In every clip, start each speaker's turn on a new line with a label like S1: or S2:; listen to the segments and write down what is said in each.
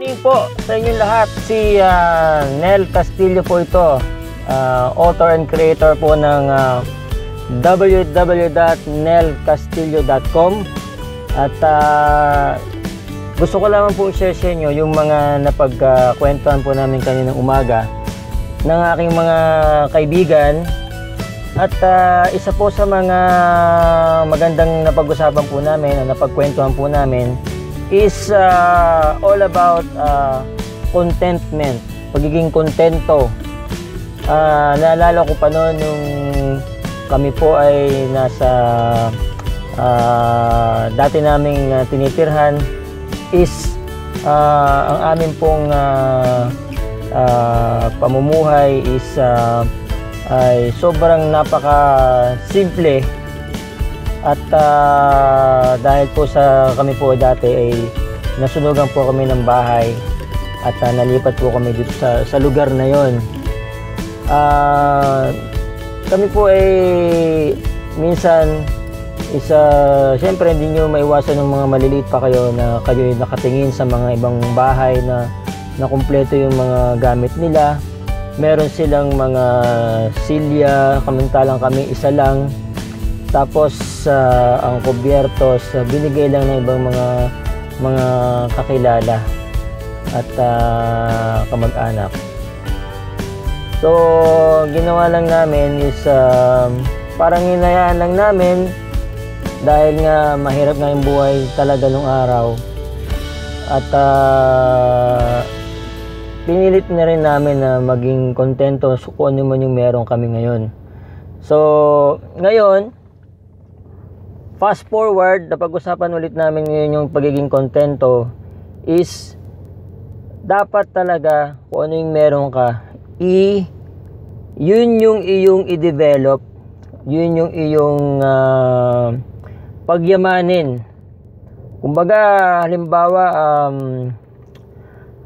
S1: Morning po sa inyong lahat. Si Nel Castillo po ito, author and creator po ng www.nelcastillo.com. At gusto ko lamang po i-share sa inyo yung mga napagkwentuhan po namin kaninang umaga ng aking mga kaibigan. At isa po sa mga magandang napag-usapan po namin, napagkwentuhan po namin is all about contentment, pagiging kontento. Naalala ko pa noon nung kami po ay nasa dati naming tinitirhan is ang amin pong pamumuhay is ay sobrang napaka simple. At dahil po sa kami po dati ay nasunugan po kami ng bahay at nalipat po kami dito sa lugar na yon. Kami po ay minsan siyempre hindi nyo maiwasan ng mga maliliit pa kayo na kayo ay nakatingin sa mga ibang bahay na kumpleto yung mga gamit nila. Meron silang mga silya, kamantalang kami isa lang. Tapos ang kubyertos binigay lang ng ibang mga kakilala at kamag-anak. So ginawa lang namin is parang hinayaan lang namin dahil nga mahirap nga yung buhay talaga nung araw. At pinilit na rin namin na maging kontento kung ano man yung meron kami ngayon. So ngayon, fast forward, napag-usapan ulit namin ngayon yung pagiging kontento is dapat talaga kung ano yung meron ka, yun yung iyong i-develop, yun yung iyong pagyamanin. Kumbaga,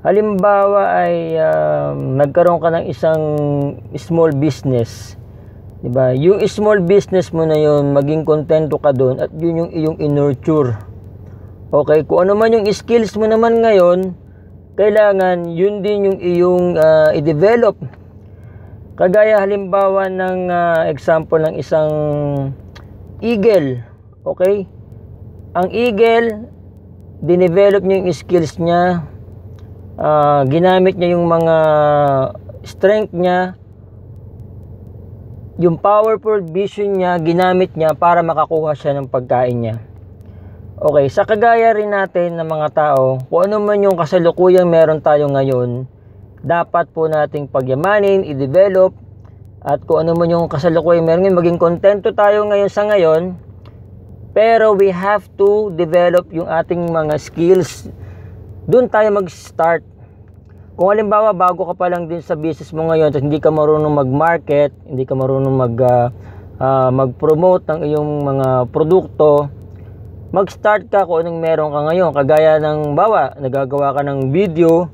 S1: halimbawa ay nagkaroon ka ng isang small business. Diba? Yung small business mo na yun, maging kontento ka doon at yun yung iyong in-nurture. Okay, kung ano man yung skills mo naman ngayon, kailangan yun din yung iyong i-develop. Kagaya halimbawa ng example ng isang eagle. Okay? Ang eagle, dinevelop niya yung skills niya, ginamit niya yung mga strength niya, yung powerful vision niya, ginamit niya para makakuha siya ng pagkain niya. Okay, sa kagaya rin natin ng mga tao, kung ano man yung kasalukuyang meron tayo ngayon, dapat po nating pagyamanin, i-develop, at kung ano man yung kasalukuyang meron ngayon, maging kontento tayo ngayon sa ngayon, pero we have to develop yung ating mga skills. Doon tayo mag-start. Kung halimbawa bago ka pa lang din sa business mo ngayon, hindi ka marunong mag-market, hindi ka marunong mag-promote ng iyong mga produkto, mag-start ka kung anong meron ka ngayon. Kagaya ng nagagawa ka ng video,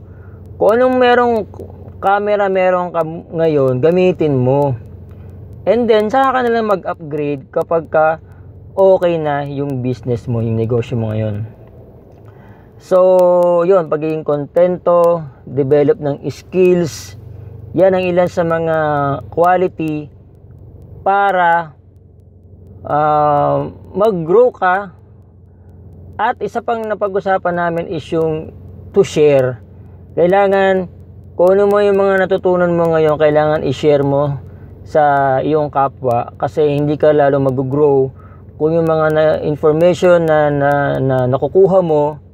S1: kung anong merong camera meron ka ngayon, gamitin mo. And then saka ka nalang mag-upgrade kapag ka okay na yung business mo, yung negosyo mo ngayon. So, yun, pagiging kontento, develop ng skills, yan ang ilan sa mga quality para mag-grow ka. At isa pang napag-usapan namin is yung to share. Kailangan, kung ano mo yung mga natutunan mo ngayon, kailangan i-share mo sa iyong kapwa kasi hindi ka lalo mag-grow kung yung mga information na nakukuha mo.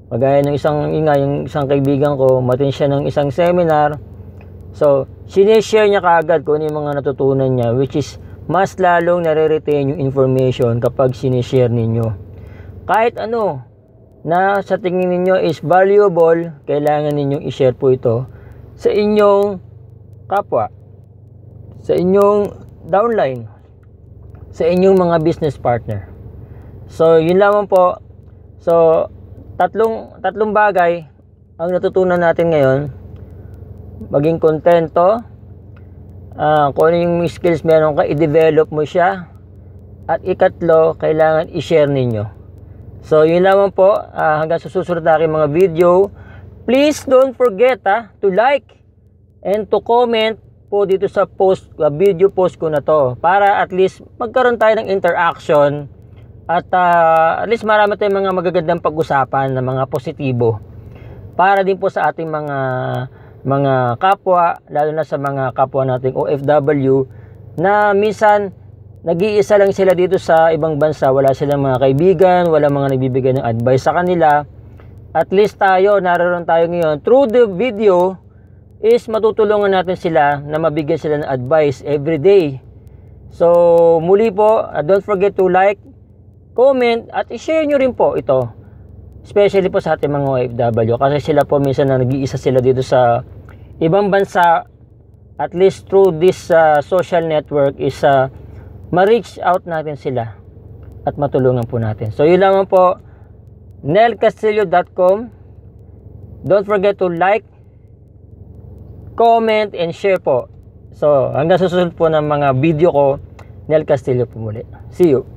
S1: Magaya ng yung isang kaibigan ko, matin siya ng isang seminar. So, sinishare niya kaagad kung ano yung mga natutunan niya, which is mas lalong nare-retain yung information kapag sinishare ninyo. Kahit ano na sa tingin ninyo is valuable, kailangan ninyong i-share po ito sa inyong kapwa, sa inyong downline, sa inyong mga business partner. So, yun lamang po. So, tatlong bagay ang natutunan natin ngayon. Maging kontento, kung ano yung skills meron ka, i-develop mo siya. At ikatlo, kailangan i-share ninyo. So, yun lamang po. Hanggang sa susunod na aking mga video. please don't forget to like and to comment po dito sa video post ko na to, para at least magkaroon tayo ng interaction at at least marami tayong mga magagandang pag-usapan na mga positibo para din po sa ating mga kapwa, lalo na sa mga kapwa nating OFW na minsan nag-iisa lang sila dito sa ibang bansa, wala silang mga kaibigan, wala mga nagbibigay ng advice sa kanila. At least tayo, naroon tayo ngayon, through the video is matutulungan natin sila na mabigyan sila ng advice every day. So muli po, don't forget to like, comment at i-share nyo rin po ito, especially po sa ating mga OFW, kasi sila po minsan na nag-iisa sila dito sa ibang bansa. At least through this social network is ma-reach out natin sila at matulungan po natin. So yun lamang po, nelcastillo.com. Don't forget to like, comment and share po. So hanggang susunod po ng mga video ko, Nel Castillo po muli. See you.